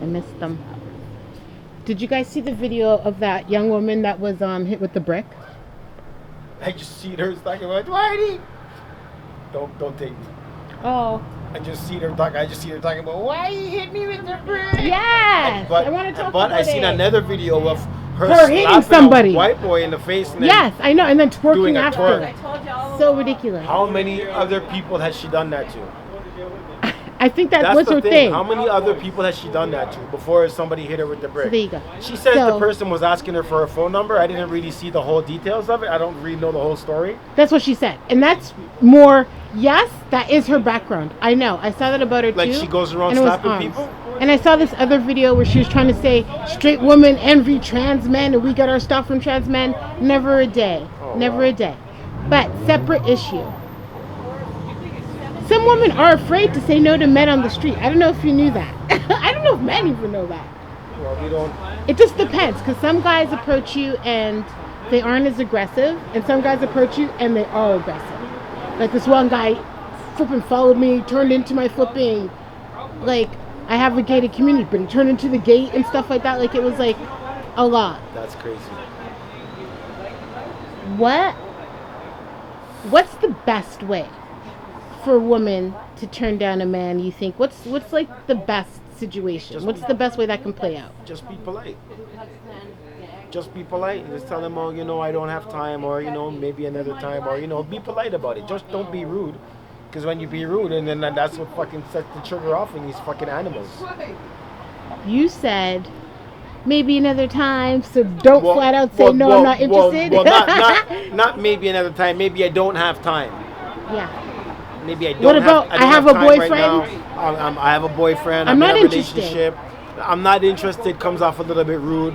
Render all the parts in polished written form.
missed them. Did you guys see the video of that young woman that was hit with the brick? I just see her talking about Whitey. Don't take me. Oh. I just see her talking about why you hit me with the brick. Yes. I want to talk about it. But I seen another video of her hitting somebody, a white boy in the face. And yes, I know, and then twerking after. Twerk. So ridiculous. How many other people has she done that to? I think that's her thing. How many other people has she done that to before somebody hit her with the brick? So there you go. She says the person was asking her for a phone number. I didn't really see the whole details of it. I don't really know the whole story. That's what she said. And that's more, yes, that is her background. I know. I saw that about her too. Like she goes around slapping people? And I saw this other video where she was trying to say straight women envy trans men and we get our stuff from trans men. Never a day. Never a day. But separate issue. Some women are afraid to say no to men on the street. I don't know if you knew that. I don't know if men even know that. Well, we don't. It just depends, because some guys approach you and they aren't as aggressive, and some guys approach you and they are aggressive. Like this one guy flipping followed me, turned into my flipping, like, I have a gated community, but he turned into the gate and stuff like that. Like, it was like a lot. That's crazy. What's the best way for a woman to turn down a man, you think? What's like the best situation? What's the best way that can play out? Just be polite. Just be polite and just tell them, oh, I don't have time, or, maybe another time, or, be polite about it. Just don't be rude. Because when you be rude, and then that's what fucking sets the trigger off in these fucking animals. You said maybe another time, so don't flat out say no, I'm not interested. Not maybe another time. Maybe I don't have time. Yeah. Maybe I don't. What about I have a boyfriend? Right I have a boyfriend. I'm not in a interested. Relationship. I'm not interested. Comes off a little bit rude.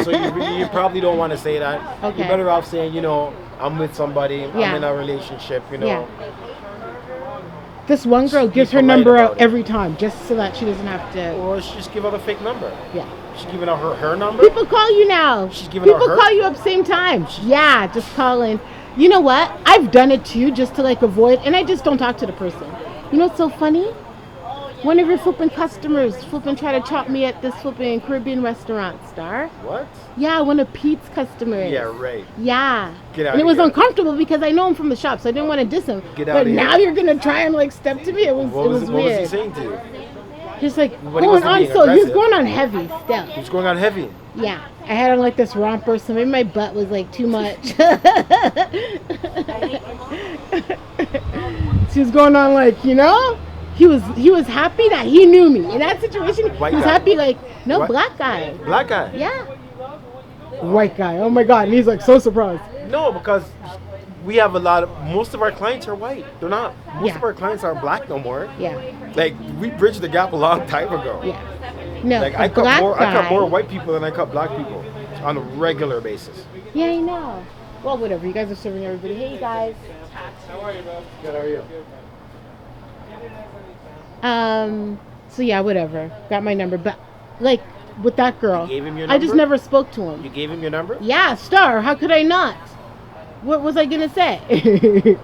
So you probably don't want to say that. Okay. You're better off saying, I'm with somebody. Yeah. I'm in a relationship. Yeah. This one girl gives her number out every time, just so that she doesn't have to. Or she just give out a fake number. Yeah. She's giving out her number. People call you now. She's giving out her. People call you up same time. Yeah, just calling. You know what? I've done it too, just to like avoid, and I just don't talk to the person. You know what's so funny? One of your flipping customers try to chop me at this flipping Caribbean restaurant, Star. What? Yeah, one of Pete's customers. Yeah, right. Yeah. Get out and it was here. Uncomfortable because I know him from the shop, so I didn't want to diss him. Get out but of now here. you're gonna try and like step to me. It was weird. What was he saying to you? He's like When going on, being so he was aggressive. going on heavy still. He was going on heavy. Yeah, I had on like this romper, so maybe my butt was like too much. She was going on like, he was happy that he knew me in that situation. White he was guy. happy like, no, What? black guy. Black guy. Yeah. White guy. Oh my God, and he's like so surprised. No, because we have most of our clients are white. They're not. Most of our clients aren't black no more. Yeah. Like, we bridged the gap a long time ago. Yeah. No, Like, a I black cut more guy- white people than I cut black people on a regular basis. Yeah, I know. Well, whatever. You guys are serving everybody. Hey, you guys. How are you, bro? Good, how are you? So yeah, whatever. Got my number, but like with that girl, You gave him your I just number? never spoke to him. You gave him your number? Yeah, Star. How could I not? What was I gonna say? It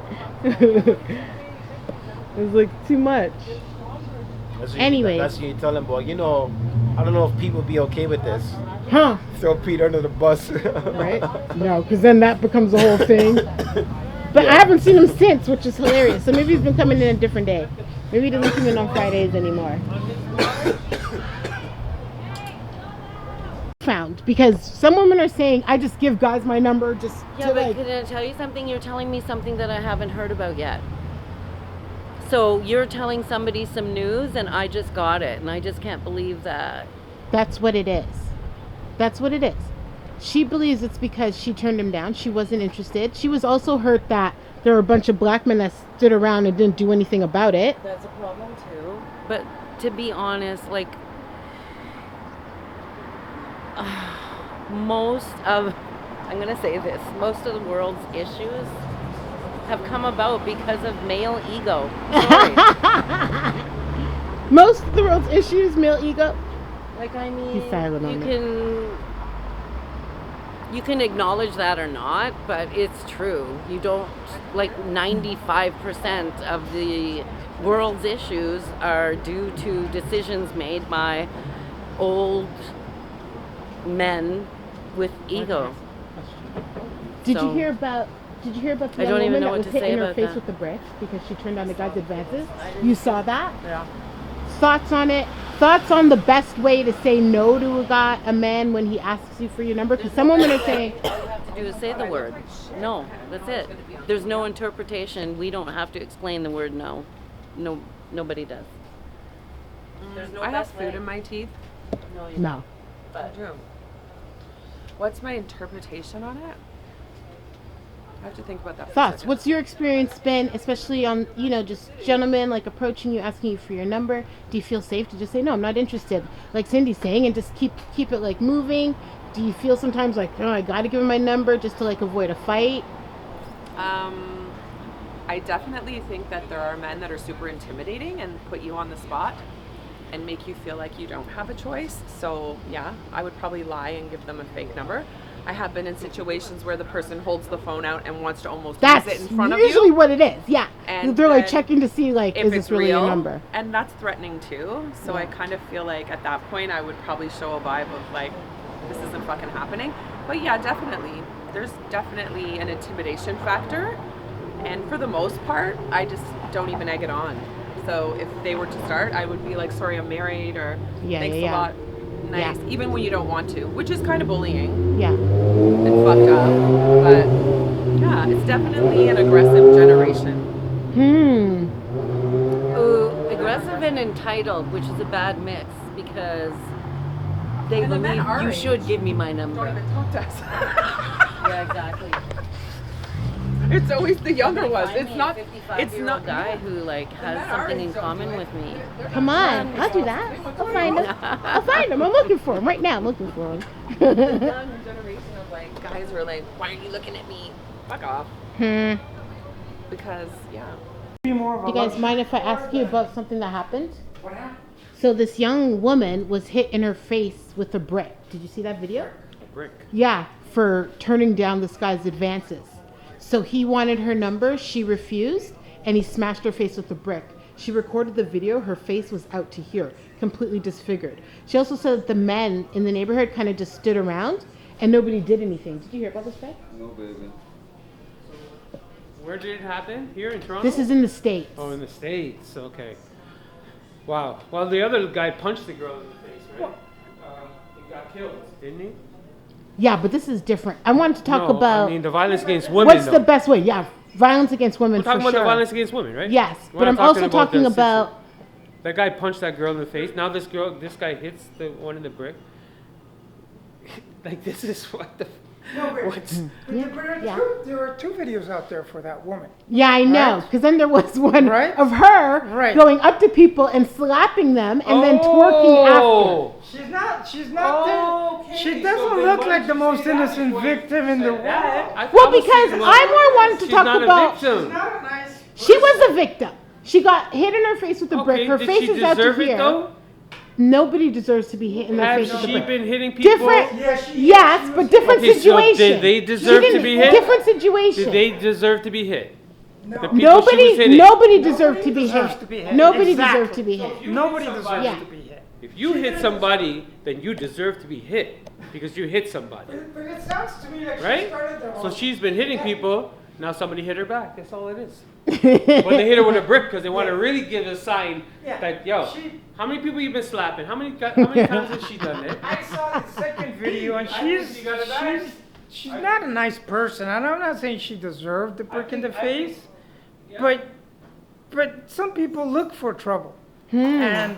was like too much. Anyways. That's when you tell him, boy, I don't know if people be okay with this. Huh? Throw Pete under the bus. Right? No, because then that becomes the whole thing. But I haven't seen him since, which is hilarious. So maybe he's been coming in a different day. Maybe he doesn't come in on Fridays anymore. Found because some women are saying I just give guys my number just Yeah, to but like. can I tell you something? You're telling me something that I haven't heard about yet. So you're telling somebody some news and I just got it and I just can't believe that. That's what it is. That's what it is. She believes it's because she turned him down. She wasn't interested. She was also hurt that there were a bunch of black men that stood around and didn't do anything about it. That's a problem too. But to be honest, like most of the world's issues have come about because of male ego. Sorry. Most of the world's issues, male ego. Like, I mean, He's silent on you can acknowledge that or not, but it's true. You don't, like 95% of the world's issues are due to decisions made by old men with ego. Did So- you hear about? Did you hear about the I young don't even woman know that what was to hit say in her about face that. with the brick because she turned down the guy's advances? You saw that? Yeah. Thoughts on it? Thoughts on the best way to say no to a man when he asks you for your number? Because some women are saying, All you have to do is say the word. No, that's it. There's no interpretation. We don't have to explain the word no. No, nobody does. There's no I have best food way. in my teeth. No, you no. I do. What's my interpretation on it? I have to think about that. For a Thoughts? second. What's your experience been, especially on, just gentlemen like approaching you, asking you for your number? Do you feel safe to just say, no, I'm not interested, like Cindy's saying, and just keep it like moving? Do you feel sometimes like, oh, I got to give him my number just to like avoid a fight? I definitely think that there are men that are super intimidating and put you on the spot and make you feel like you don't have a choice. So yeah, I would probably lie and give them a fake number. I have been in situations where the person holds the phone out and wants to almost That's use it in front of usually you. what it is. Yeah, And they're like then checking to see like, If is it's this really real, your number? and that's threatening too. So I kind of feel like at that point I would probably show a vibe of like, this isn't fucking happening. But yeah, definitely. There's definitely an intimidation factor. And for the most part, I just don't even egg it on. So if they were to start, I would be like, sorry, I'm married, or thanks a lot. Nice. Yeah. Even when you don't want to, which is kind of bullying Yeah. and fucked up. But yeah, it's definitely an aggressive generation. Ooh, aggressive and entitled, which is a bad mix because they And the men believe our you age should give me my number. Don't even talk to us. Yeah, exactly. It's always the younger ones. Find It's me not. a It's 55-year-old not guy who like has men our something in age don't common do it. with me. Come on, I'll do that. I'll find him. I'll find him. I'm looking for him right now. I'm looking for him. young generation of like guys who are like, why are you looking at me? Fuck off. Because yeah. Do you guys mind if I ask you about something that happened? So this young woman was hit in her face with a brick. Did you see that video? A brick. Yeah, for turning down this guy's advances. So he wanted her number, she refused, and he smashed her face with a brick. She recorded the video, her face was out to here, completely disfigured. She also said that the men in the neighborhood kind of just stood around and nobody did anything. Did you hear about this, Faye? No, baby. Where did it happen? Here in Toronto? This is in the States. Oh, in the States. Okay. Wow. Well, the other guy punched the girl in the face, right? He got killed, didn't he? Yeah, but this is different. I wanted to talk No, about I mean, the violence against women. what's the though. best way. Yeah, violence against women We're talking for about sure. the violence against women, right? Yes, We're but not I'm also talking the about that guy punched that girl in the face. Now this guy hits the one in the brick. Like this is what the. No, but, What's, Yeah. there are two videos out there for that woman. Yeah, I know. Right? Because then there was one Right? of her Right. going up to people and slapping them and then twerking after. Oh! She's not Okay, she so doesn't then look why like did the you most say that innocent before you victim in the said world. that? Well, because I more wanted to She's talk not about. a victim. Not a nice She was the victim. She got hit in her face with a brick. Okay, Her did face she is out to deserve here. it though? Nobody deserves to be hit in the Have face with a she brick. been hitting people? Different. Yes, Yes, but different Okay, so situation. did they She deserve to didn't- be hit? Different situation. Did they deserve to be hit? No. The people she was hitting. Nobody deserved to be deserves hit. to be hit. Nobody Exactly. deserved to be hit. Nobody deserves Yeah. to be hit. If you hit somebody, then you deserve to be hit because you hit somebody, But it sounds to me like she right? started the So whole she's been hitting people. Now somebody hit her back. That's all it is. But they hit her with a brick because they want to really give a sign Yeah. that, yo, She- how many people you been slapping? How many times has she done it? I saw the second video and I think she got it back. she's not a nice person. And I'm not saying she deserved the brick in the think- I think- face, Yeah. but some people look for trouble. And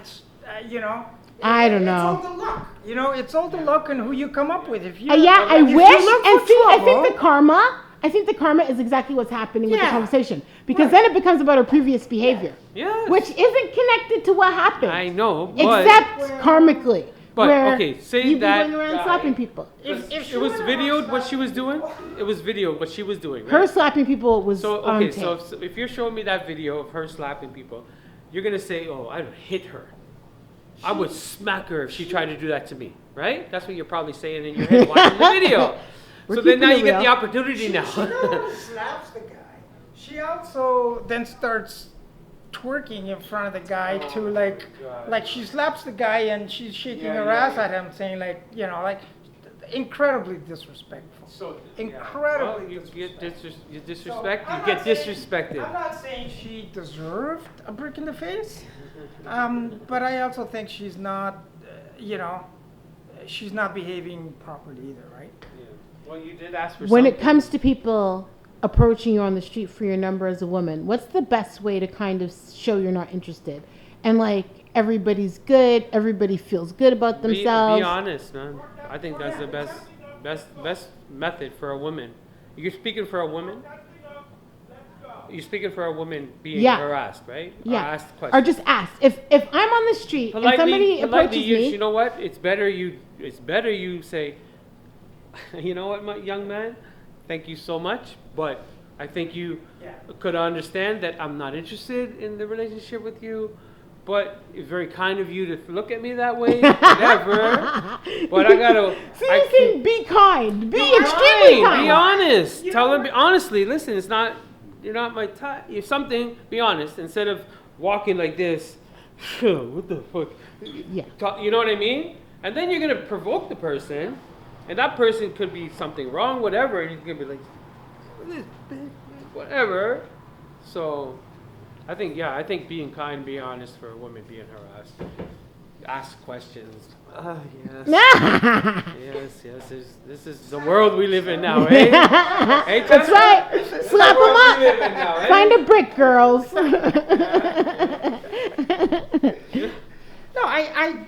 you know, I don't it's know. all the luck. You know, it's all the luck and who you come up with. If you Yeah, I if you wish. look And for see, I think trouble- the karma. I think the karma is exactly what's happening with the Yeah. conversation because then it becomes about her previous behavior, Yes. which isn't connected to what happened, I know, but except karmically. But, where okay, say you've been that going around guy- slapping people. it was videoed what she was doing. It was videoed what she was doing. Right? Her slapping people was So on okay, tape. so if you're showing me that video of her slapping people, you're gonna say, "Oh, I'd hit her. I would smack her if she tried to do that to me." Right? That's what you're probably saying in your head watching the video. We're So then now keeping you it get the real. opportunity now. She not only slaps the guy, she also then starts twerking in front of the guy to like she slaps the guy and she's shaking her ass at him, saying like, you know, like incredibly disrespectful. So Incredibly well, you get disrespectful. you disrespect. I'm You get not saying- disrespected. I'm not saying she deserved a brick in the face, but I also think she's not, you know, she's not behaving properly either, right? Yeah. Well, you did ask for When something. it comes to people approaching you on the street for your number as a woman, what's the best way to kind of show you're not interested? And like everybody's good, everybody feels good about themselves. Be honest, man. I think that's the best method for a woman. You're speaking for a woman. You're speaking for a woman being Yeah. harassed, right? Yeah. Or asked Or questions. just ask. If I'm on the street and somebody approaches me, you know what? It's better you say, you know what, my young man, thank you so much, but I think you could understand that I'm not interested in the relationship with you. But it's very kind of you to look at me that way, whatever. But I gotta. so you're saying be kind, be extremely kind. Be honest. Tell them honestly. Listen, it's not. You're not my type. If something, be honest. Instead of walking like this, what the fuck? Yeah. You know what I mean? And then you're gonna provoke the person, and that person could be something wrong, whatever. And you're gonna be like, whatever. So. I think being kind, being honest for a woman being harassed. Ask questions. Yes. This is the world we live in now, eh? That's right. Slap them up. Now, eh? Find a brick, girls. No, I,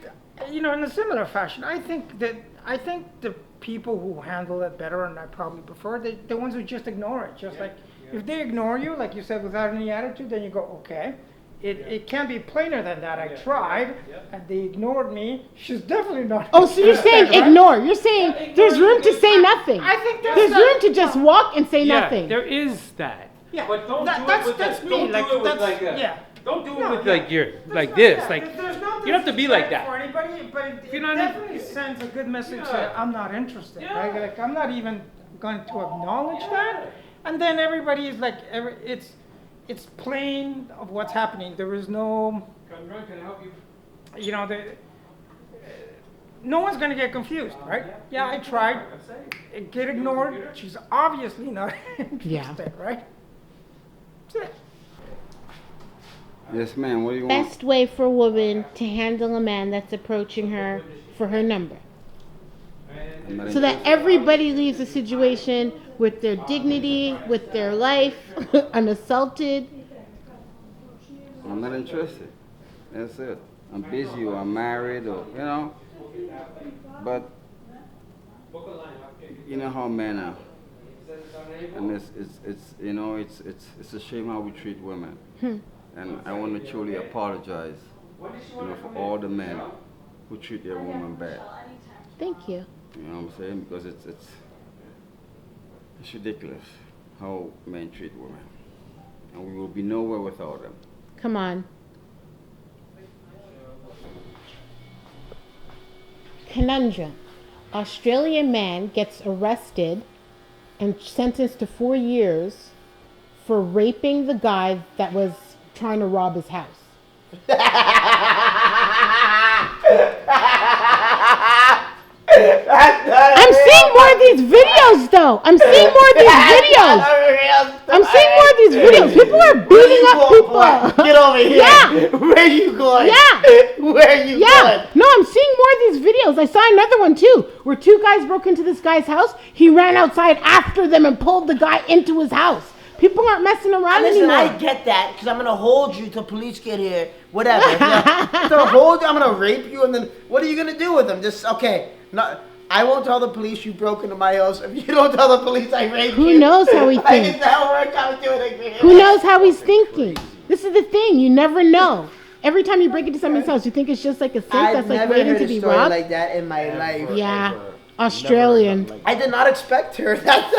you know, in a similar fashion, I think the people who handle it better, and I probably prefer the ones who just ignore it. Just like if they ignore you, like you said, without any attitude, then you go, okay. It can't be plainer than that. I tried, and they ignored me. She's definitely not. Oh, so you're saying right? ignore. You're saying there's room to say nothing. I think There's room to just walk and say Yeah, nothing. there is that. Yeah, But don't that- do that's- it with that's like, me, don't like, do it with that's- like a, yeah. Don't do it No, with yeah. like you're There's like no- this. yeah, Like there's no you don't have to be like disrespect that. for anybody, but it You know, definitely sends a good message Yeah. that I'm not interested. Yeah. Right? Like I'm not even going to acknowledge that, and then everybody is like, it's plain of what's happening. There is no, Can I help you? you know, no one's going to get confused, right? Yeah, I tried. It get ignored. She's obviously not interested, right? That's it. Yes, ma'am. What do you want? Best way for a woman to handle a man that's approaching her for her number. I'm not So that interested. everybody leaves the situation with their dignity, with their life, unassaulted. I'm not interested. That's it. I'm busy or I'm married or, you know. But, you know how men are. And it's you know, it's a shame how we treat women. And I want to truly apologize, you know, for all the men who treat their woman bad. Thank you. You know what I'm saying? Because it's ridiculous how men treat women. And we will be nowhere without them. Come on. Conundrum. Australian man gets arrested and sentenced to 4 years for raping the guy that was trying to rob his house. I'm seeing more of these videos though. I'm seeing more of these videos. I'm seeing more of these videos. People are beating up people. Get over here. Yeah. Where are you going? Yeah. Where are you Yeah. going? No, I'm seeing more of these videos. I saw another one too, where 2 guys broke into this guy's house. He ran outside after them and pulled the guy into his house. People aren't messing around Listen, anymore. I get that because I'm gonna hold you till police get here. Whatever. I'm gonna hold you. I'm gonna rape you, and then what are you gonna do with them? Just okay. Not. I won't tell the police you broke into my house. If you don't tell the police I raped you. Who knows how he Like, thinks? is that work? I'm doing it. Who knows how he's thinking? This is the thing. You never know. Every time you break into someone's house, you think it's just like a safe I've that's like never waiting heard to a be story robbed. like that in my life. Yeah. Never Australian. done like I did not expect her. That's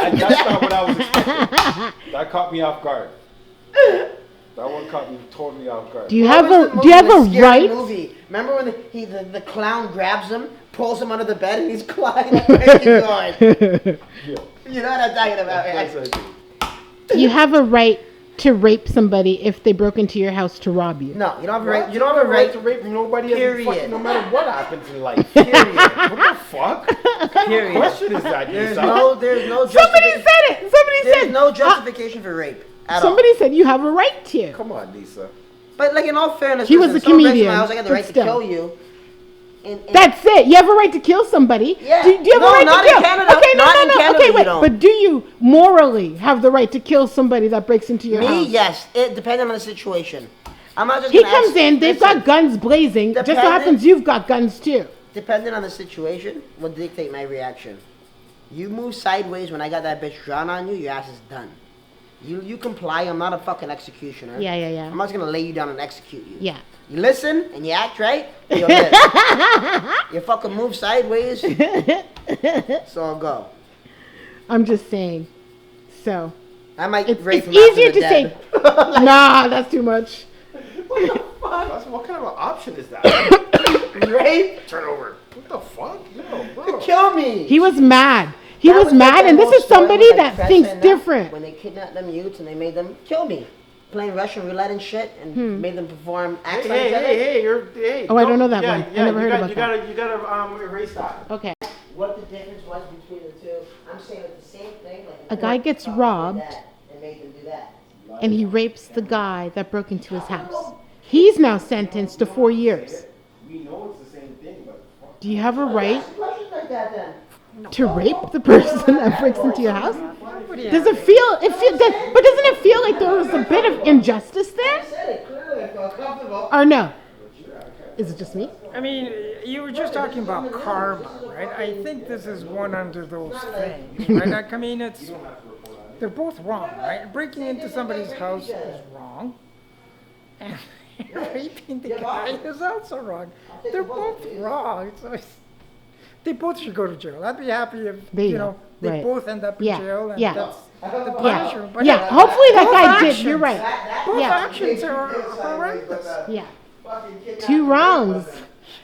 not what I was expecting. That caught me off guard. That one caught me totally off guard. Do you What have was the a do you have movie, a the scary right? Movie? Remember when the clown grabs him, pulls him under the bed, and he's climbing? Where are you going? Yeah. You know what I'm talking about, Yes, right? I do. You have a right to rape somebody if they broke into your house to rob you. No, you don't have a right. You don't have a right to rape nobody. Period. Fucking, no matter what happens in life. Period. What the fuck? What kind of Period. question is that? There's Lisa? no Somebody said it. Somebody There's said no justification for rape at all. somebody said you have a right to. Come on, Lisa. But like in all fairness, He was listen, a someone breaks comedian, my house, I got the but right still. to kill you. And That's it. You have a right to kill somebody. Yeah. Do you have No, a right not to in kill? Canada. Okay, no, Not no, in no. Canada, Okay, you wait. don't. But do you morally have the right to kill somebody that breaks into your me, house? yes. It depends on the situation. I'm not just He gonna comes ask- in. They've listen, got guns blazing. Just so Dependent- happens you've got guns too. Depending on the situation, will dictate my reaction. You move sideways when I got that bitch drawn on you, your ass is done. You comply. I'm not a fucking executioner. Yeah, yeah, yeah. I'm not just gonna lay you down and execute you. Yeah. You listen and you act right, you'll live. You fucking move sideways, so I'll go. I'm just saying. So I might it's rape him easier after to the say. dead. Nah, that's too much. What kind of an option is that? Rape? Turn over. What the fuck? Yo, bro. Kill me. He was mad. He That was like mad, and this whole is story somebody with, like, that Fred thinks saying different. When they kidnapped them youths and they made them kill me, playing Russian roulette and shit, and made them perform acts on each other. Hey. Oh, I don't know that one. I never heard about that. You gotta erase that. Okay. What the difference was between the two? I'm saying it's the same thing. Like A guy gets robbed, and made them do that. and he rapes the guy that broke into his house. He's now sentenced to 4 years. We know it's the same thing, but fuck. Do you have a right Questions like that then. to rape the person that breaks into your house? Does it feel? But doesn't it feel like there was a bit of injustice there, I said it clearly. I felt comfortable. or no? Is it just me? I mean, you were just talking about karma, right? I think this is one under those things, right? Like, I mean, they're both wrong, right? Breaking into somebody's house is wrong, and raping the guy is also wrong. They're both wrong, so they both should go to jail. I'd be happy if There you you know go. they Right. both end up in Yeah. jail, and Yeah. that's the Yeah, punishment. But yeah. Hopefully that both guy did. actions- You're right. Both Yeah, actions are horrendous. yeah. Two wrongs.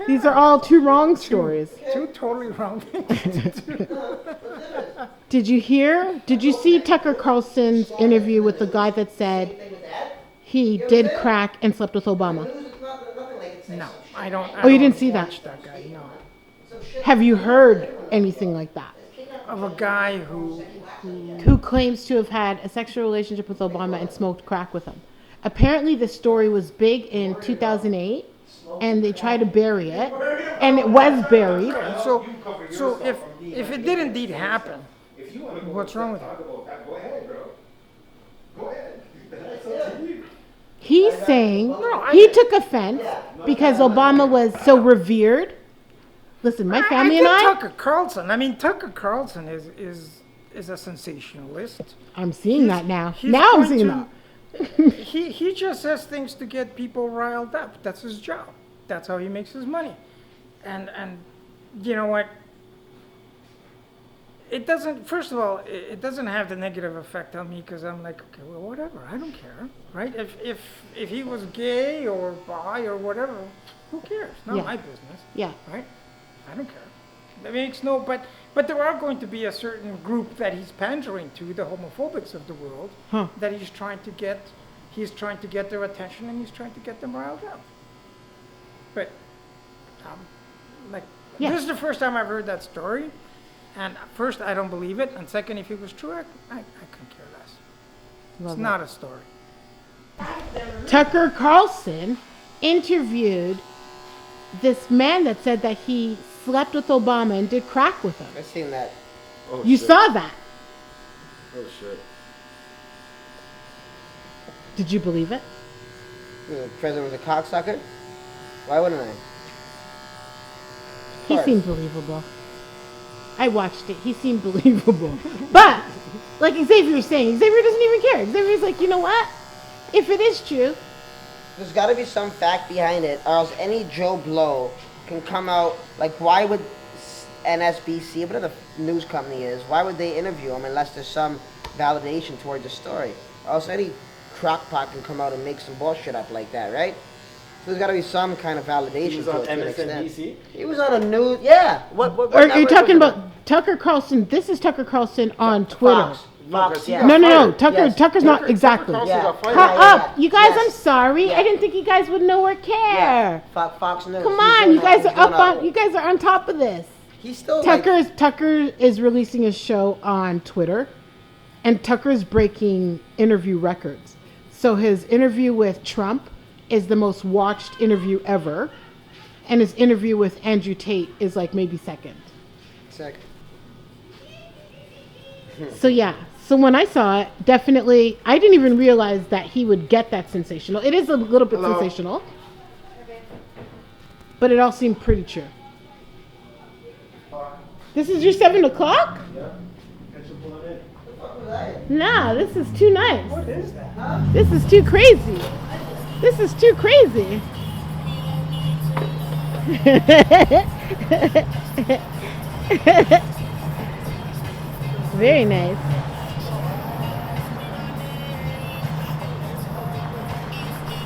These are all two wrong stories. Two totally wrong things. Did you hear? Did you see Tucker Carlson's interview with the guy that said he did crack and slept with Obama? No, I don't. Oh, you didn't see that? watch that guy? No. Have you heard anything like that? Of a guy who Who claims to have had a sexual relationship with Obama and smoked crack with him? Apparently, this story was big in 2008, and they tried to bury it, and it was buried. so if it did indeed happen, what's wrong with it? Go ahead, bro. Go ahead. He's saying he took offense because Obama was so revered. Listen, my family and think I, Tucker Carlson. I mean, Tucker Carlson is a sensationalist. I'm seeing that now. He's Now I'm going seeing to- that. He just says things to get people riled up. That's his job. That's how he makes his money. And you know what? It doesn't. First of all, it doesn't have the negative effect on me because I'm like, okay, well, whatever. I don't care, right? If he was gay or bi or whatever, who cares? Not Yeah. my business, Yeah. right? I don't care. That makes no. But there are going to be a certain group that he's pandering to, the homophobics of the world, Huh. that he's trying to get. He's trying to get their attention and he's trying to get them riled up. But, like, Yeah. this is the first time I've heard that story. And first, I don't believe it. And second, if it was true, I couldn't care less. Love It's it. not a story. Tucker Carlson interviewed this man that said that he slept with Obama and did crack with him. I've seen that. Oh, You shit. saw that. Oh shit. Did you believe it? The president was a cocksucker. Why wouldn't I? He course. seemed believable. I watched it. He seemed believable. But, like Xavier was saying, Xavier doesn't even care. Xavier's like, you know what? If it is true, There's got to be some fact behind it, or else any Joe Blow can come out. Like, why would NSBC, whatever the news company is, why would they interview him unless there's some validation towards the story? Or else any crockpot can come out and make some bullshit up like that, right? So there's got to be some kind of validation He was to on it to an extent. MSNBC. He was on a news, yeah. What or you're network talking was it on? about Tucker Carlson. This is Tucker Carlson on Twitter. Fox. Fox, yeah. No. Tucker's Yes. not exactly. Tucker Yeah. got fired. Cut up, you guys. Yes. I'm sorry. Yeah. I didn't think you guys would know or care. Fox News. Come He's on, doing you guys he's are up doing on. You guys are on top of this. He's still like, Tucker is releasing a show on Twitter, and Tucker's breaking interview records. So his interview with Trump is the most watched interview ever, and his interview with Andrew Tate is like maybe second. So yeah. So when I saw it, definitely, I didn't even realize that he would get that sensational. It is a little bit sensational, but it all seemed pretty true. This is your 7 o'clock? Nah, this is too nice. What is that? This is too crazy. This is too crazy. Very nice.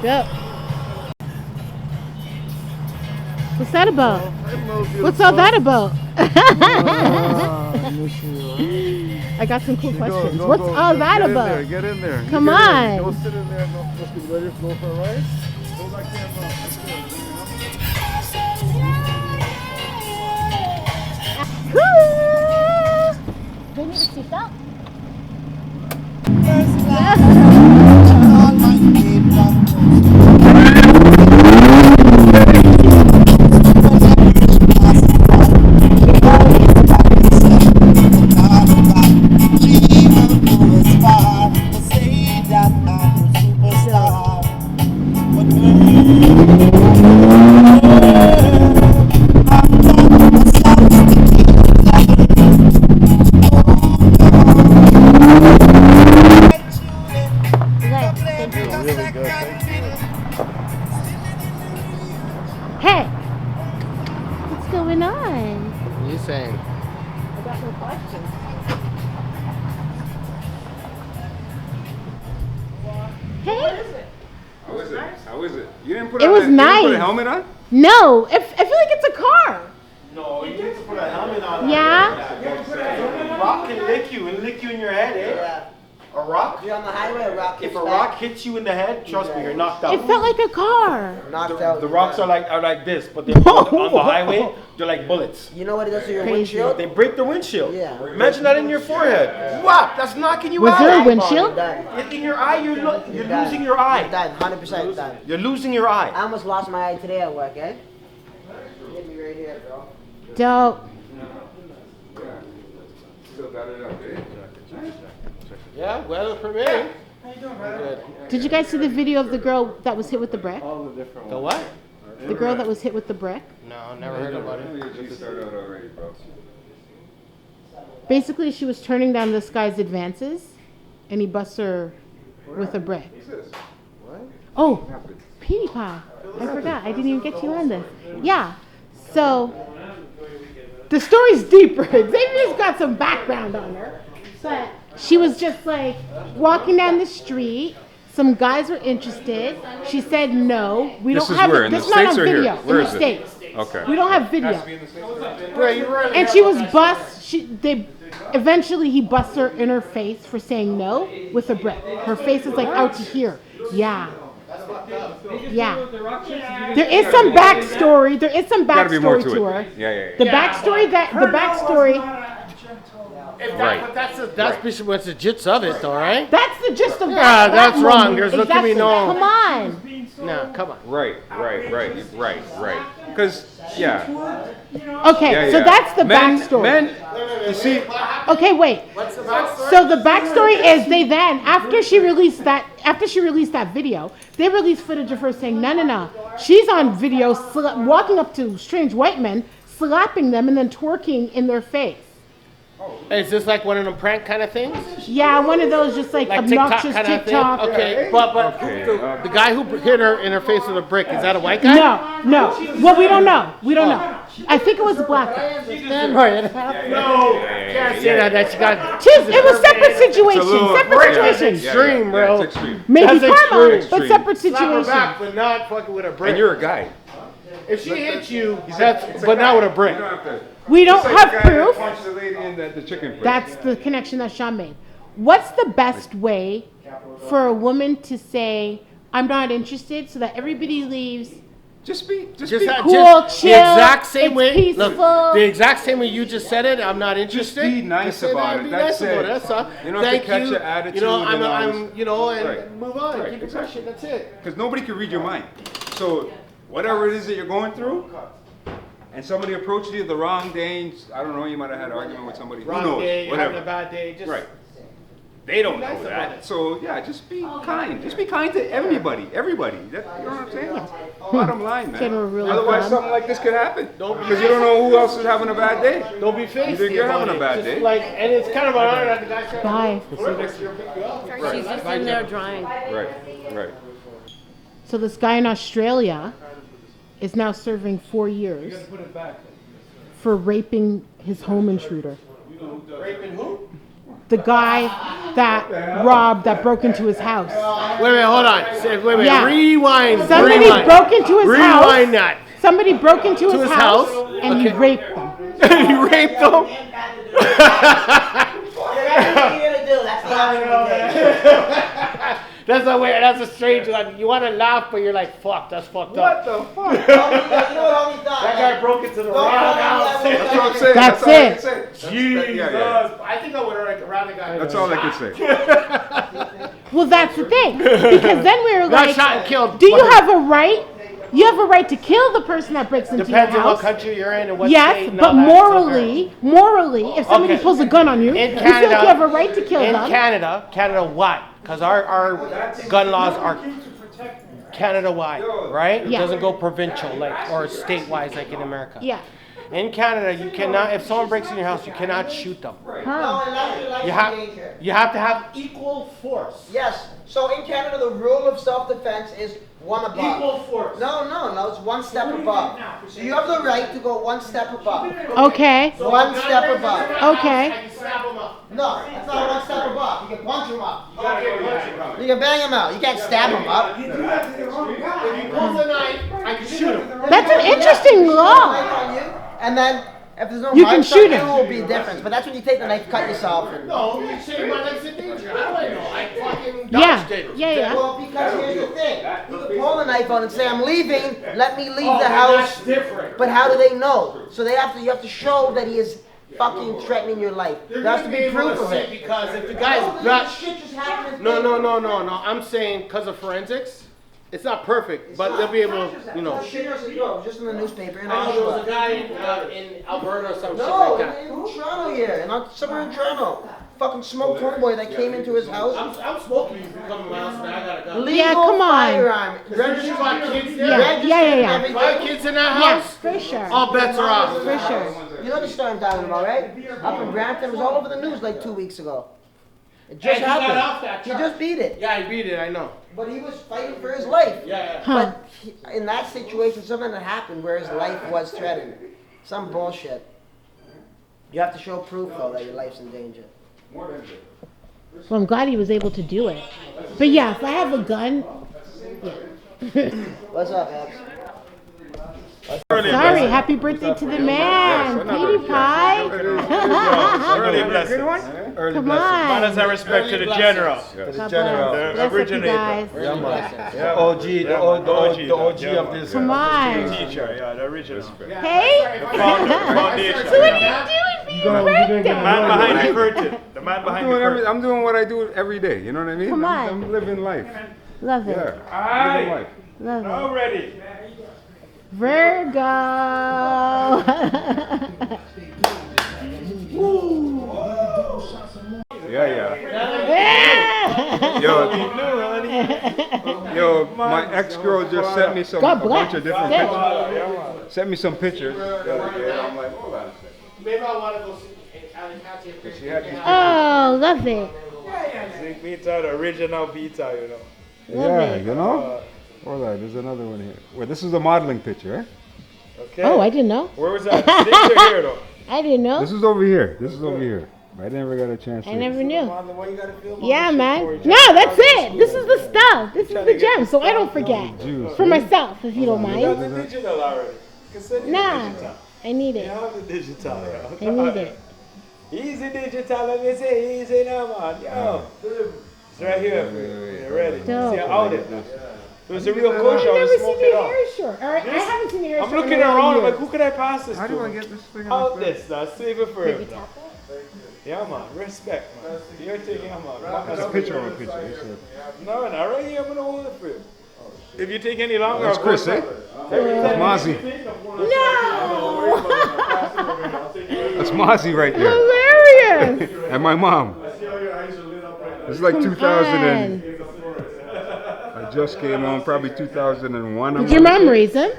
Yep. What's that about? What's all that about? I got some cool questions. What's all that about? Get in there. Come on. Go sit in there. Let's get ready to go for a ride. Go back there. Woo! Do you need a seatbelt? Hey, what's going on? What are you saying? I got some questions. Hey, How is it? How is it? You didn't put It was you didn't put nice. a helmet on? no, I feel like it's a car. No, you need to put a helmet on. Yeah? Rock can lick you and lick you in your head, eh? yeah. A rock? You're on the highway, a rock If hits a back. rock hits you in the head, trust me, you're knocked out. It felt like a car. Knocked out. The rocks are like this, but they're on the highway, they're like bullets. You know what it does to your Crazy. windshield? They break the windshield. Yeah. Imagine that in your forehead. Whap! That's knocking you Was out. there a windshield? Done. In your eye, you're Done. losing your eye. Done. 100% done. You're losing your eye. I almost lost my eye today at work, eh? Hit me right here, bro. Dope. Still got it up, eh? Yeah, weather permitting. Did you guys see the video of the girl that was hit with the brick? The what? The girl that was hit with the brick? No, never heard about it. You just started out already, bro. Basically, she was turning down this guy's advances, and he busts her with a brick. What's this? Oh, Petey Pie. I forgot. I didn't even get you on this. Yeah. So, the story's deeper. Xavier's got some background on her. But she was just like walking down the street. Some guys were interested. She said no. We This don't is have where, it. in the This is not States on or here? video. Where in is the it? States. Okay. We don't have video. Bro, you run. And she was bust. Eventually he busts her in her face for saying no with a brick. Her face is like out to here. Yeah. Yeah. There is some backstory. There is some Gotta be more backstory to to it. her. Yeah. The backstory. Right. But that's basically what's the gist of it, though, right? That's the gist of Yeah, that. that's that wrong. moment. There's looking to be Exactly. no- Come on. No, come on. Right. Because, yeah. Okay, so that's the backstory. Men, you see, Okay, wait. So the backstory is they then after she released that video, they released footage of her saying no. She's on video walking up to strange white men, slapping them, and then twerking in their face. Is this like one of them prank kind of things? Yeah, one of those just like obnoxious TikTok kind of thing? TikTok. Okay, but the guy who hit her in her face with a brick, is that a white guy? No. Well, we don't know. I think it was a black guy. No, can't say that. She got. It was separate situation. Separate situation. Extreme, bro. It's extreme. Maybe That's karma, extreme. but separate Slap her situation. back, but not fucking with a brick. And you're a guy. If she hits you, that's but not with a brick. We don't It's like have the guy that proof. punched the lady in the chicken place. That's the connection that Sean made. What's the best way for a woman to say, I'm not interested, so that everybody leaves Just cool, the chill, exact same it's way. peaceful. Look, the exact same way you just said it. I'm not interested. be nice Just say about that, it. Be That's nice about it. it. That's all. You don't have to Thank catch you. your attitude You know, and all I'm, you know, and Right. move on. Right, Keep it exactly. pushing. That's it. Because nobody can read your mind. So whatever it is that you're going through, and somebody approaches you the wrong day, and, I don't know, you might have had an argument with somebody. Wrong Who knows? day, you're Whatever. having a bad day. Just Right. They don't nice know about that. it. So yeah, just be kind. Just be kind to everybody. Everybody. That, you know what I'm saying? Bottom line, man. General rule of Otherwise, thumb. something like this could happen. Don't be Because you don't know who else is having a bad day. don't be faced. You think you're having a bad Just day. like, and it's kind of an honor that the guy's trying Bye. She's just in there drying. Right. Right. So this guy in Australia is now serving 4 years for raping his home intruder. Raping who? The guy that broke into his house. Wait, hold on. Wait, Yeah. rewind. Somebody rewind. broke into his house. Rewind that. Somebody broke into his house, house? and he Okay. raped them. He raped them. That's what you're gonna do. That's the option you take. That's a weird. That's a strange one. You want to laugh, but you're like, "Fuck, that's fucked What up." the fuck? You know what homie thought? That guy broke into the wrong house. That's what I'm saying. That's all I it. can say. Jesus. Yeah, yeah. I think I would have ran the guy. That's all I can say. Well, that's the thing. Because then we were Got like, shot and killed. do you have a right? You have a right to kill the person that breaks into Depends your on what house. country you're in and what Yes, state. and but all that. morally, if somebody Okay. pulls a gun on you, In you feel like Canada- you have a right to kill in them. Canada wide, because our gun laws are Canada wide, right? It Yeah. doesn't go provincial like or state wise like in America. Yeah. In Canada, you cannot. If someone breaks in your house, you cannot shoot them. Huh. No, unless your life You is have in danger. you have to have equal force. Yes. So in Canada, the rule of self-defense is one above. Equal force. No, it's one step above. So you have the right to go one step above. Okay. One step above. Okay. I can snap them up. No, that's not one step above. You can punch him up. Okay, punch him. You can bang him out. You can't stab him up. If he pulls a knife, I can shoot him. That's an interesting law. Knife on you, and then if there's no You can marks shoot on you, him. it will be different. But that's when you take the knife, cut yourself. And, No, you say my life's in danger. How do I know? I fucking Yeah. dodged it. Yeah. well, because here's the thing. You can pull the knife out and say, "I'm leaving. Let me leave Oh, the then house." that's different. But how do they know? So you have to show that he is fucking threatening your life. They're There has gonna to be be able proof to of see it. because if the guy's Oh, not. this shit just happened. No. I'm saying because of forensics, it's not perfect, but they'll be able to, you know. Oh, shit, it was just in the newspaper. In I know there was a Oshawa. guy in Alberta or some shit No, like that. in Toronto here, somewhere in Toronto. Fucking smoked homeboy that came into his house. I'm smoking. You can come to my house and I got a gun. Legal come on. firearm. You got kids there? Yeah. If I have kids in that Yeah, house, for sure. all bets are off. For sure. You know the story I'm talking about, right? Up in Brampton, it was all over the news like 2 weeks ago. It just And he got happened. off that He charge. just beat it. Yeah, I beat it. I know. But he was fighting for his life. Yeah. Huh. But in that situation, something that happened where his life was threatened. Some bullshit. You have to show proof, though, that your life's in danger. Well, I'm glad he was able to do it. But yeah, if I have a gun, What's up, Abs? sorry, happy birthday to the man, Katie Pie. Early blessings. Good one? Come on. Manners and respect to the general. God general. bless. The Bless up, you originator. guys. The OG, the OG yeah, of this. Come on. Teacher, yeah, the original. Hey? Foundation. So what are you doing for your birthday? Man behind the curtain. The man behind the curtain. I'm doing what I do every day. You know what I mean? Come I'm on. living life. Love it. Yeah. Living life. Love it. Already. Virgo. Yeah. Yo, my ex-girl just sent me God a bunch bless. of different Thank pictures. Sent me some pictures. the other day, and I'm like, hold on a second. Maybe I want to go see Alicante. She had these Oh, love it. Zinc Beta, the original beta, you know. Yeah, you know? Hold on, there's another one here. Well, this is a modeling picture, eh? Okay. Oh, I didn't know. Where was that? Six or here, though? I didn't know. This is over here. I never got a chance to. I never knew. Yeah, man. No, that's it. This is the stuff. This is the gem, so I don't forget. Juice, For eh? myself, if you don't You have mind. the digital already. You can send it Nah, digital. I need You it. have the digital, yeah. I need it. Easy digital, let me say easy now, man. Yo. It's right here for you. You're ready. Dope. See, out there. It was a real I've kush. I was never seen smoking your it hair up. short. All right, I haven't seen your hair I'm short. looking in a around, while I'm like, years. who can I pass this How to? do I get this thing Out this, now. Save it for Maybe him. tap it? Yeah, man. Respect, man. You're taking him out. That's a picture of a picture. No, right here. I'm going to hold it for you. If you take any longer, That's I'll Chris, go eh? That's Mozzie. No! That's Mozzie right there. Hilarious! And my mom. It's like 2000 and I just came home, probably 2001. Did your mom raise him?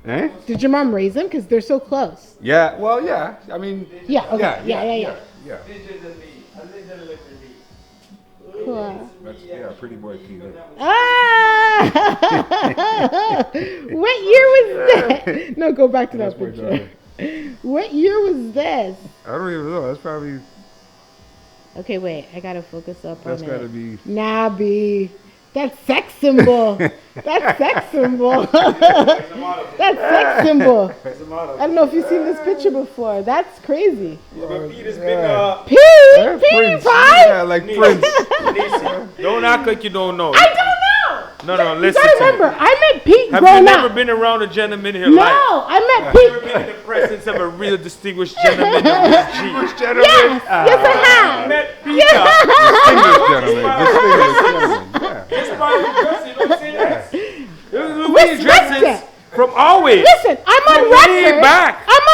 Eh? Did your mom raise him? Because they're so close. Yeah, well, yeah. I mean, Yeah, okay. Yeah. yeah. Cool. That's, pretty boy Keith. Ah! What year was that? No, go back to that That's my picture. daughter. What year was this? I don't even know. That's probably, Okay, wait. I gotta focus up that's on got to it. be. Nabby. That's sex symbol. That's sex symbol. That's sex symbol. I don't know if you've seen this picture before. That's crazy. But Pete has been, Yeah, Pewdie Prince. Pie? Yeah, like Prince. don't act like you don't know. I don't know. No, You listen gotta to me. remember, I met Pete Have growing you never up. been around a gentleman in your No, life? I met Have you ever Pete. been in the presence of a real distinguished gentleman of his G? Yes, yes I have. Met Peter. Distinguished gentleman. Distinguished gentleman. Yeah. Just by the dress, you know what I'm saying? The way he Respect dresses it. from always. Listen, I'm on From way record. back. I'm on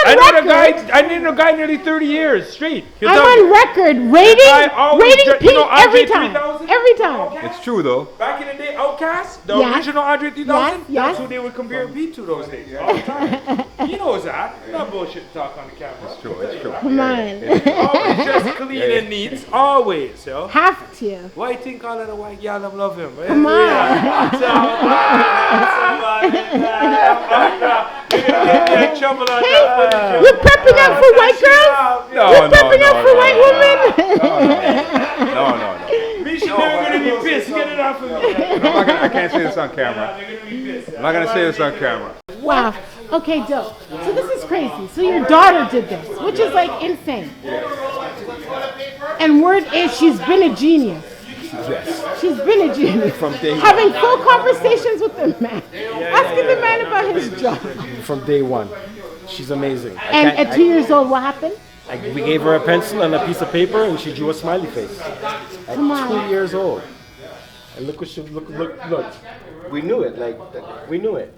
record. I knew a guy nearly 30 years straight. He'll I'm tell on you. record guy always rating dressed- Pete you know Andre every time. 3000? Every time. It's true, though. Back in the day, Outkast, the Yes. original Andre 3000, Yes. that's who they would compare Pete to those days. All the time. He knows that. Not bullshit talk on the camera. It's true. It's true. Come on. Always just clean and neat. Always, yo. Have to. Why you think all of the white y'all them love him? Come on. Hey, you're prepping up for white girls? You're prepping up for white women? No. Me, she never gonna be pissed. Get it off of me. I can't say this on camera. I'm not going to say this on camera. Wow. Okay, dope. So this is crazy. So your daughter did this, which is like insane. And word is she's been a genius. Yes. She's been a genius. From day one. Having full conversations with the man. Asking the man about his job. From day one. She's amazing. And at 2 years old, what happened? We gave her a pencil and a piece of paper, and she drew a smiley face. At Come on. 2 years old. And look what she look. We knew it. We knew it.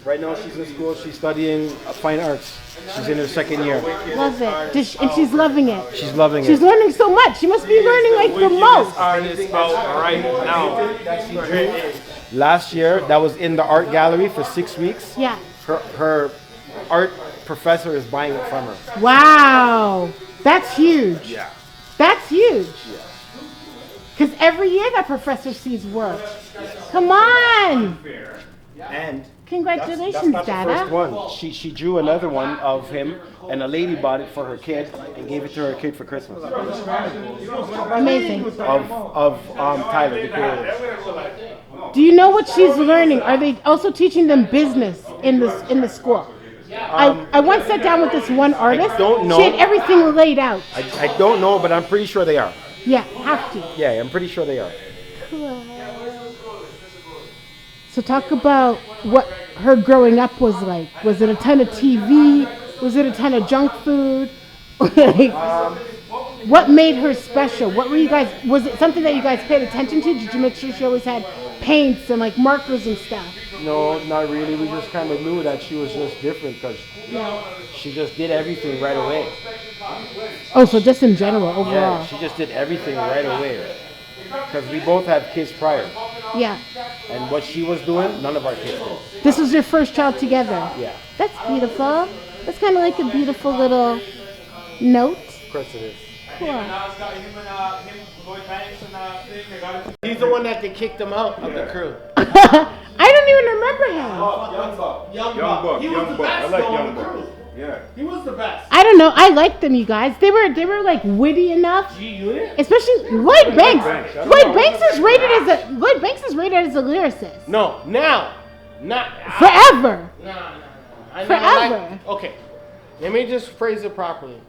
Right now she's in school. She's studying fine arts. She's in her second year. Love it. And she's loving it. She's loving She's it. learning so much. She must be learning like the most. Artist about right now. Last year, that was in the art gallery for 6 weeks. Yeah. Her art professor is buying it from her. Wow. That's huge. Yeah. That's huge. Because every year that professor sees work. Come on. And Congratulations, that's not the Dada. first one. She drew another one of him, and a lady bought it for her kid and gave it to her kid for Christmas. Amazing. Of Tyler, the creator. Do you know what she's learning? Are they also teaching them business in the school? I once sat down with this one artist. I don't know. She had everything laid out. I don't know, but I'm pretty sure they are. Yeah, have to. Yeah, I'm pretty sure they are. Cool. So talk about what her growing up was like. Was it a ton of TV? Was it a ton of junk food? Like, what made her special? What were you guys? Was it something that you guys paid attention to? Did you make sure she always had paints and like markers and stuff? No, not really. We just kind of knew that she was just different because she just did everything right away. Oh, so just in general, overall. Yeah, she just did everything right away. Because we both had kids prior. Yeah. And what she was doing, none of our kids did. This was your first child together. Yeah. That's beautiful. That's kind of like a beautiful little note. Of course it is. Cool. He's the one that they kicked him out of the crew. I don't even remember him. Young Buck. I like Young Buck. Yeah. He was the best. I don't know. I liked them, you guys. They were like witty enough. Especially Lloyd Banks. Lloyd Banks is rated as a lyricist. No, now. Not Forever. No. Forever. Okay. Let me just phrase it properly.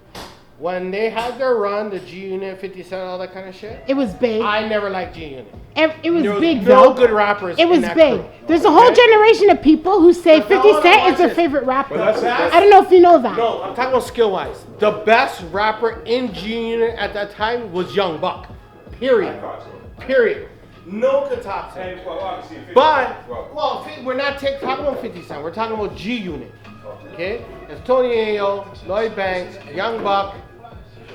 When they had their run, the G Unit, 50 Cent, all that kind of shit, It was big. I never liked G Unit. It was There was big, no though. good rappers. It was in that big. crew. There's a whole Okay? generation of people who say But 50 hold on, Cent watch is their this. favorite rapper. But that's- I don't know if you know that. No, I'm talking about skill wise. The best rapper in G Unit at that time was Young Buck. Period. Period. No could top Cent. But, well, we're not talking about 50 Cent. We're talking about G Unit. Okay? It's Tony Ayo, Lloyd Banks, Young Buck.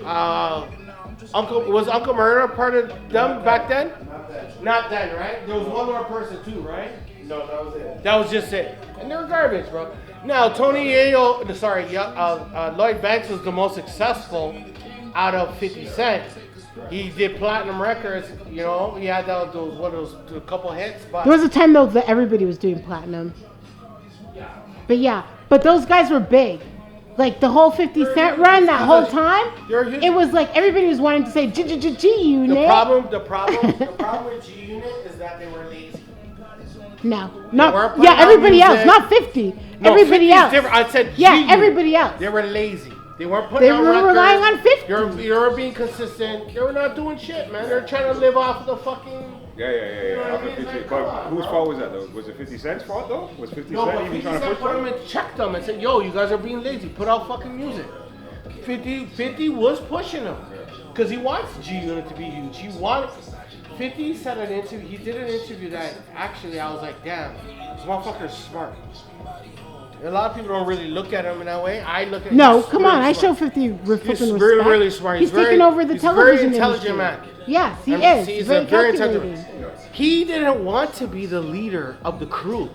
Was Uncle Murder part of them back then? Not then, right? There was one more person too, right? No, that was it. That was just it. And they were garbage, bro. Now, Tony Ayo, Lloyd Banks was the most successful out of 50 Cent. He did platinum records, you know. He had those a couple hits, but There was a time, though, that everybody was doing platinum. But yeah, but those guys were big. Like the whole 50 Cent run, that whole time, it was like everybody was wanting to say G Unit. the problem with G Unit is that they were lazy. No, weren't not putting yeah. out Everybody else, music. not 50. No, Everybody 50 is else. different. I said G Yeah, Unit. everybody else. They were lazy. They weren't putting They out were records. relying on 50. They were being consistent. They were not doing shit, man. They're trying to live off of the fucking. Yeah. Off of 50. But whose fault was that though? Was it 50 Cent's fault though? Was 50 No, Cent but even 50 trying to Cent push put them them? and checked them and said, yo, you guys are being lazy. Put out fucking music. 50 was pushing them. Because he wants G Unit to be huge. 50 said an interview, he did an interview that actually I was like, damn, this motherfucker's smart. A lot of people don't really look at him in that way. I look at No, he's come really on. I smart. show 50 respect. He's really, really smart. He's very, taken over the he's television very intelligent industry. man. Yes, he And is. He's very a very calculating. intelligent. He didn't want to be the leader of the crew.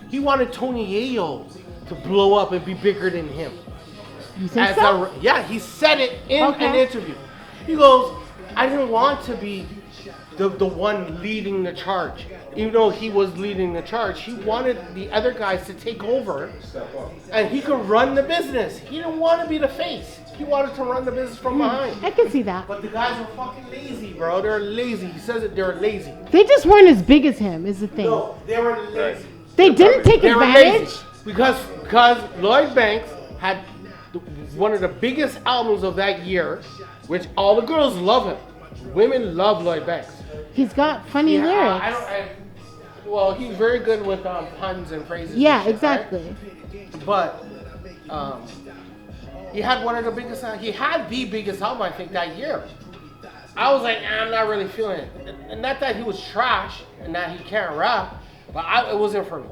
He wanted Tony Ayo to blow up and be bigger than him. You think so? Yeah, he said it in Okay. an interview. He goes, I didn't want to be the one leading the charge. Even though he was leading the charge, he wanted the other guys to take over and he could run the business. He didn't want to be the face. He wanted to run the business from behind. I can see that. But the guys were fucking lazy, bro. They're lazy. He says that they're lazy. They just weren't as big as him, is the thing. No, they were lazy. They didn't take They were advantage. lazy. Because Lloyd Banks had one of the biggest albums of that year, which all the girls love him. Women love Lloyd Banks. He's got funny lyrics. Well, he's very good with puns and phrases. Yeah, and shit, exactly. right? But he had one of the biggest. He had the biggest album, I think, that year. I was like, I'm not really feeling it. And not that he was trash and that he can't rap, but it wasn't for me.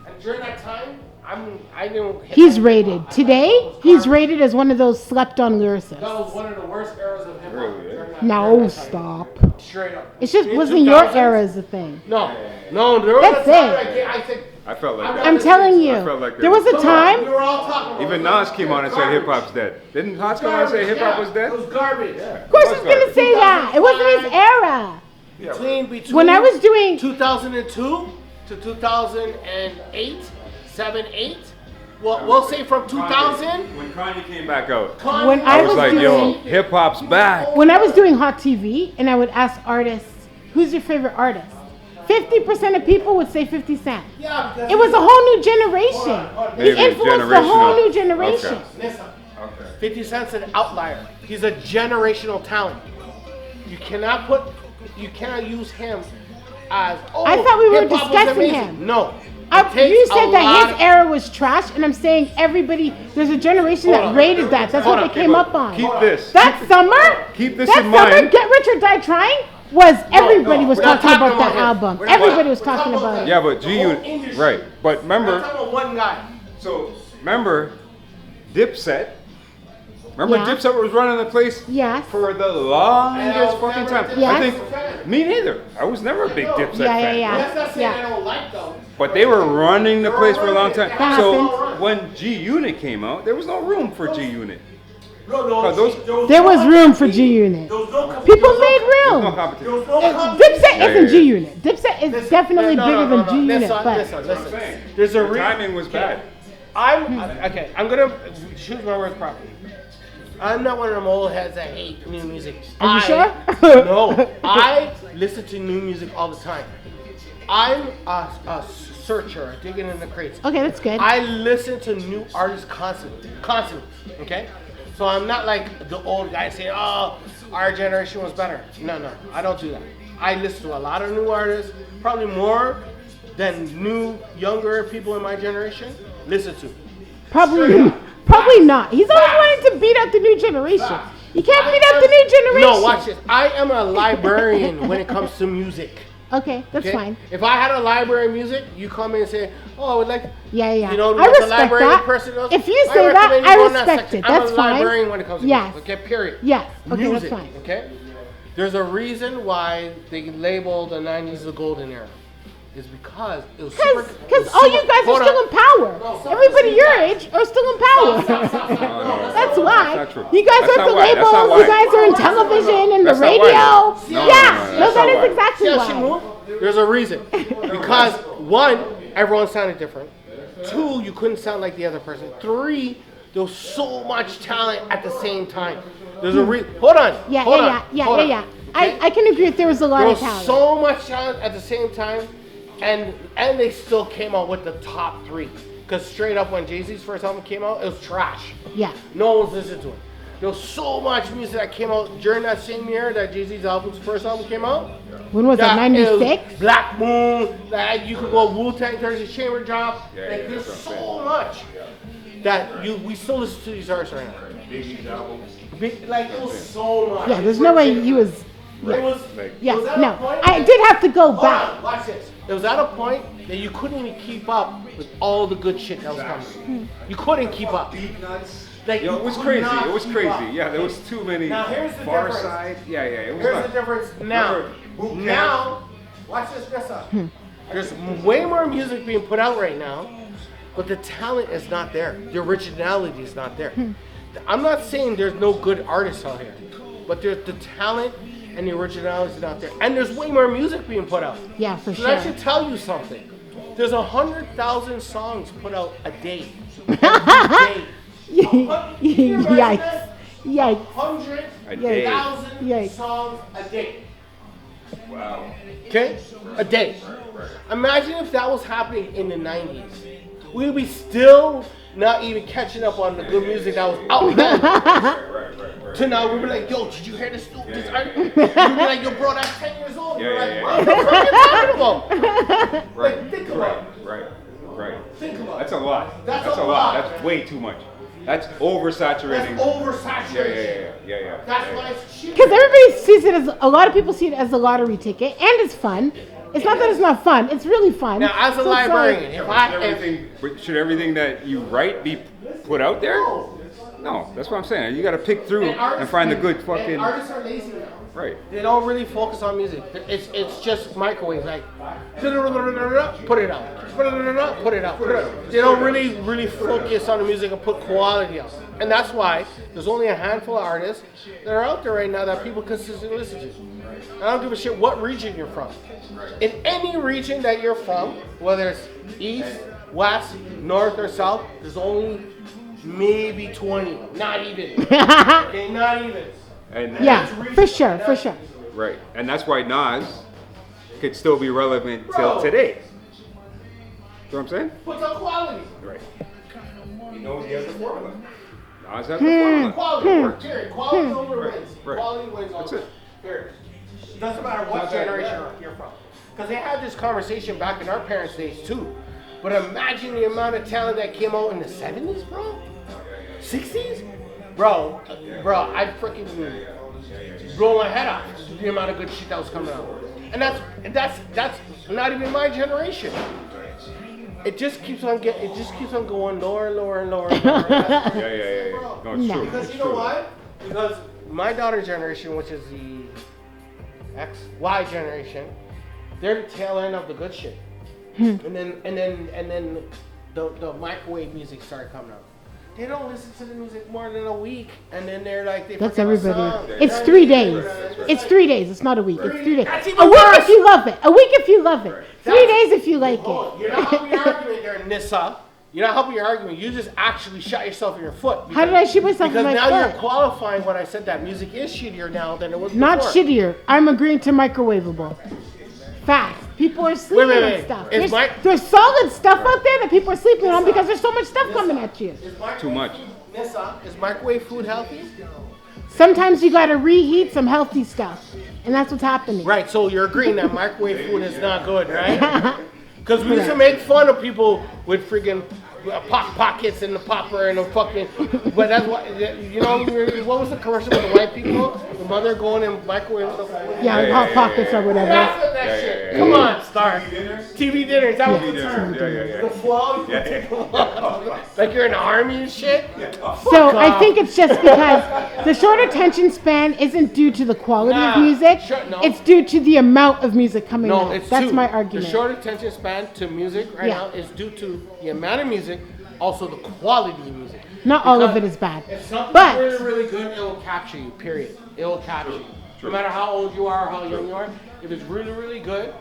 And during that time, I didn't. He's rated. Today, he's rated as one of those slept-on lyricists. That was one of the worst eras of hip hop. Really? No, stop. Straight up. It just In wasn't your 2000s? era as a thing. No, there was That's a time it. I think. I felt like I'm that. telling you, I felt like there was a We time. were all talking about Even it. Nas came on and said hip hop's dead. Didn't Nas come on and say hip hop was dead? It was garbage. Of course, he's gonna say that. It wasn't his era. Between When I was doing 2002 to 2008, 7, 8. Well, we'll say from 2000. When Kanye came back out, When I was was like, doing- yo, hip hop's back. When I was doing Hot TV and I would ask artists, who's your favorite artist? 50% of people would say 50 Cent. Yeah, because It was a whole new generation. He Maybe influenced a whole generational. new generation. Okay. Listen, 50 Cent's an outlier. He's a generational talent. You cannot use him as. Oh, I thought we were hip-hop was discussing amazing. him. No. You said that his era was trash, and I'm saying everybody, there's a generation that rated that. That's what they came up on. Keep this. That summer, Keep this that in summer, mind. Get Rich or Die Trying was everybody was we're not talking about that him. album. We're not- Everybody was we're talking talking about it. Yeah, but G whole Unit, industry. right? But I'm remember, talking about one guy. so remember, Dipset. Remember, Yeah. Dipset was running the place Yes. for the longest fucking time. Yes. I think me neither. I was never a big Dipset Yeah, fan. yeah, That's not saying yeah. I don't like them. But they were running the place for a long time. That So happened. when G Unit came out, there was no room for G Unit. No, There was room for G Unit. People made No room. competition. Dipset isn't yeah. G Unit. Dipset is definitely bigger than G Unit, but Listen. There's a Timing was bad. Okay, I'm gonna choose my words properly. I'm not one of them old heads that hate new music. Are you sure? No, I listen to new music all the time. I'm a searcher, digging in the crates. okay, that's good. I listen to new artists constantly, okay? So I'm not like the old guy saying, oh, our generation was better. No, I don't do that. I listen to a lot of new artists, probably more than new, younger people in my generation listen to. Probably not. He's always wanting to beat up the new generation. You can't beat up the new generation. No, watch this. I am a librarian when it comes to music. Okay, that's fine. If I had a library of music, you come in and say, oh, I would like, yeah. You know, I what the respect librarian that. person does? If you say that, I respect it. That's fine. I'm a librarian when it comes to music. Okay, period. Yes. Okay, music, that's fine. Okay? There's a reason why they label the 90s the golden era. Is because it was because all you guys are still in power. Everybody your age are still in power. That's why. That's not true. You guys That's are the not why. That's not labels. why. You guys are in television and the That's not radio. why. No, that is exactly See how why. she moved? There's a reason. Because one, everyone sounded different. Two, you couldn't sound like the other person. Three, there was so much talent at the same time. There's a reason. Hold on. Yeah. I can agree that there was a lot of talent. There was so much talent at the same time. And they still came out with the top three. Because straight up when Jay-Z's first album came out, it was trash. Yeah. No one's listened to it. There was so much music that came out during that same year that Jay-Z's first album came out. When was that, 96? Black Moon, that you could go Wu-Tang, Thursday Chamber Drop. Like, there's so much that we still listen to these artists right now. Biggie's album. Like, it was so much. Yeah, there's no way he was... It was I did have to go back. Watch this. It was at a point that you couldn't even keep up with all the good shit that was coming. You couldn't keep up. Like, Yo, it was crazy. It was crazy. Yeah, there was too many. Now here's the Far difference. Side. Yeah, it was Here's nuts. the difference now. Now, watch this up. There's way more music being put out right now, but the talent is not there. The originality is not there. I'm not saying there's no good artists out here, but there's the talent and the originality is not there. And there's way more music being put out. Yeah, for so sure. that should tell you something. There's 100,000 songs put out a day. Every day. Yikes. 100,000 songs a day. Wow. Okay? A day. Imagine if that was happening in the 90s. We would be still not even catching up on the good music that was out then. To now, we'd be like, yo, did you hear this? This artist? We'd be like, yo, bro, that's 10 years old. What the fuck are you talking about? Like, think about it. Right. Think about it. That's a lot. That's a lot. That's way too much. That's oversaturating. That's oversaturation. Yeah. That's why it's cheap. Because everybody sees it as, a lot of people see it as a lottery ticket, and it's fun. It's not that it's not fun. It's really fun. Now, as a librarian, should everything that you write be put out there? No, that's what I'm saying. You got to pick through and find the good fucking. And artists are lazy now. Right. They don't really focus on music. It's just microwave, like put it out, put it out. They don't really focus on the music and put quality out. And that's why there's only a handful of artists that are out there right now that people consistently listen to. I don't give a shit what region you're from. In any region that you're from, whether it's east, west, north, or south, there's only maybe 20. Not even. Okay, not even. And yeah, for sure. Right, and that's why Nas could still be relevant till today. You know what I'm saying? What's up, quality? Right. He knows he has the formula. Nas has the formula. Quality, period. Quality over wins. Right. Quality wins That's over. it. Period. Doesn't matter what generation you're from. Because they had this conversation back in our parents' days too. But imagine the amount of talent that came out in the 70s, bro. 60s? Bro, I'd freaking blow my head off the amount of good shit that was coming out. And that's not even my generation. It just keeps on going lower and lower and lower. Yeah. No, it's true. Because you know why? Because my daughter's generation, which is the Y generation, they're the tail end of the good shit. And then the microwave music started coming out. They don't listen to the music more than a week, and then they're like, that's everybody. It's 3 days. It's 3 days. It's not a week. It's 3 days. A week worse. if you love it. A week if you love it. 3 days if you like it. You're not helping your argument there, Nissa. You're not helping your argument. You just actually shot yourself in your foot. How did I shoot myself in my foot? Because now you're qualifying when I said that music is shittier now than it was before. Not shittier. I'm agreeing to microwavable. Fast. People are sleeping on stuff. There's solid stuff out there that people are sleeping on because there's so much stuff coming at you. Too much. Nessa, is microwave food healthy? Sometimes you gotta reheat some healthy stuff, and that's what's happening. Right, so you're agreeing that microwave food is not good, right? Because we used to make fun of people with friggin' pockets in the popper and the fucking. But that's what, you know, what was the commercial with the white people? The mother going and microwave the food? Yeah, like hot pockets or whatever. That's what that shit. Come on, Star. TV dinners. That was the term. The flow. Like you're in the army and shit. So I think it's just because the short attention span isn't due to the quality of music. No. It's due to the amount of music coming No, out. it's That's two. my argument. The short attention span to music right now is due to the amount of music, also the quality of music. Not all of it is bad. If something's But really, really good, it will capture you, period. It will capture you. No matter how old you are or how young you are, if it's really, really good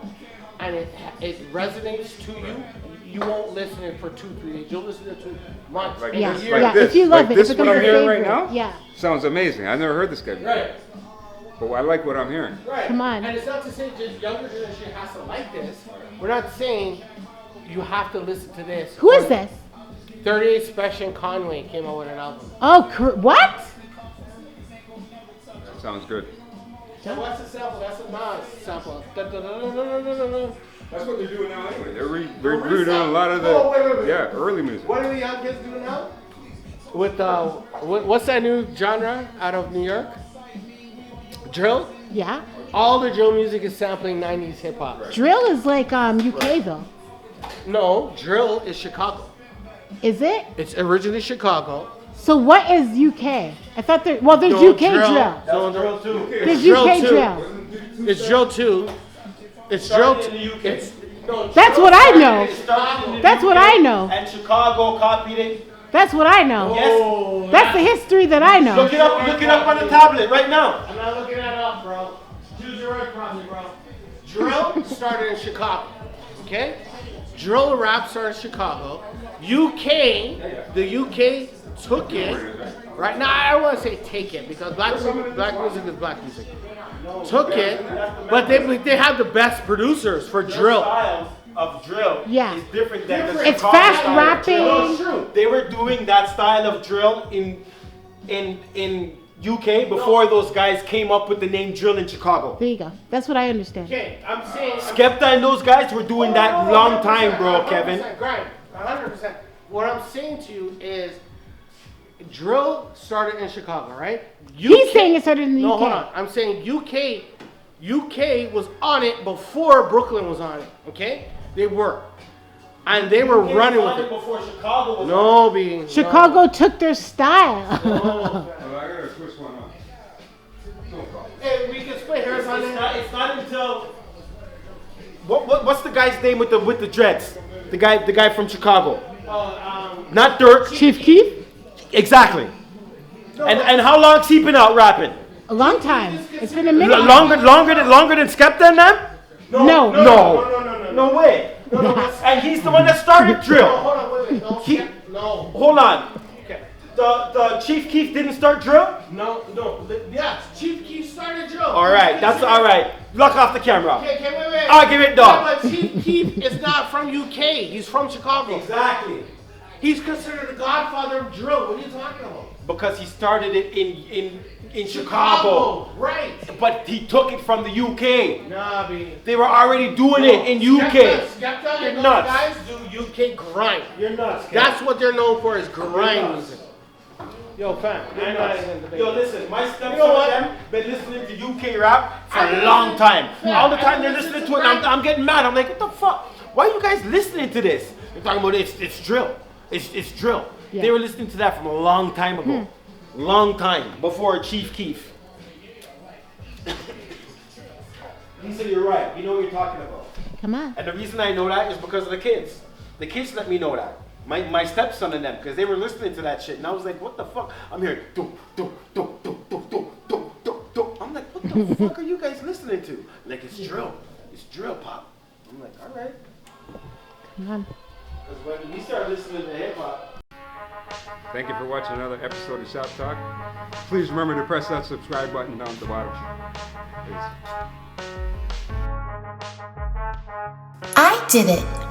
and it resonates to you, you won't listen to it for 2-3 days. You'll listen to it 2 months. Like yeah, this, yeah. like this, If you love like it, this it what I'm becomes your hearing right favorite. now? Yeah. Sounds amazing. I've never heard this guy before. Right. But I like what I'm hearing. Right. Come on. And it's not to say just younger generation has to like this. We're not saying you have to listen to this. Who is this? 38 Special Conway came out with an album. Oh, what? Sounds good. So what's the sample? That's a Nas sample. Da-da-da-da-da-da-da-da. That's what they're doing now anyway. They're redoing a lot of the wait. early music. What are the young kids doing now? With what's that new genre out of New York? Drill. Yeah. All the drill music is sampling 90s hip hop. Drill is like UK though. No, drill is Chicago. Is it? It's originally Chicago. So what is UK? I thought there's No, UK drill. No, drill too. There's UK drill. It's drill too. It's drill too. That's what I know. That's what I know. And Chicago copied it. That's what I know. Yes. That's the history that I know. Look it up on the tablet right now. I'm not looking that up, bro. Choose your word properly, bro. Drill started in Chicago. Okay? Drill rap started in Chicago. The UK took it. Right now, I don't want to say take it because black music is black music. Took it, but they have the best producers for drill. Style of drill Yeah. is different than the It's Chicago fast style of rapping. drill. It's true. They were doing that style of drill in UK before those guys came up with the name drill in Chicago. There you go. That's what I understand. Okay, I'm saying. Skepta and those guys were doing that long time, bro, Kevin. Right, 100%. What I'm saying to you is, drill started in Chicago, right? He's saying it started in the No, UK. hold on. I'm saying UK was on it before Brooklyn was on it. Okay, they were, and they were running with it. Before Chicago was No, B. Chicago took their style. Well, I gotta twist one up. Hey, we can split hairs on it. It's not until what's the guy's name with the dreads? The guy from Chicago. Not Dirk. Chief Keef? Exactly. And how long's he been out rapping? A long time. It's been a minute. Longer than Skepta and them? No. No way. And he's the one that started drill. Hold on, wait. No. Hold on. Okay. The Chief Keef didn't start drill? No. Yeah, Chief Keef started drill. All right, that's all right. Lock off the camera. Okay, wait. I'll give it dog. Yeah, but Chief Keef is not from UK. He's from Chicago. Exactly. He's considered the godfather of drill. What are you talking about? Because he started it in Chicago. Right. But he took it from the UK. Nah, B. They were already doing it in UK. Skepta You're and those nuts. guys do UK grind. You're nuts. That's what they're known for is grind nuts. music. Yo, fam. You're I'm not nuts. even debating. Yo, listen, my stepson You know what? and them been listening to UK rap for a long time. All the time they're listening to it, and I'm getting mad. I'm like, what the fuck? Why are you guys listening to this? They're talking about it's drill. It's drill. Yeah. They were listening to that from a long time ago. Long time before Chief Keef. Lisa, you're right. You know what you're talking about. Come on. And the reason I know that is because of the kids. The kids let me know that. My stepson and them, because they were listening to that shit. And I was like, what the fuck? I'm hearing do. I'm like, what the fuck are you guys listening to? Like, it's drill. It's drill pop. I'm like, all right. Come on. Because when we started listening to hip hop. Thank you for watching another episode of Shop Talk. Please remember to press that subscribe button down at the bottom. Peace. I did it.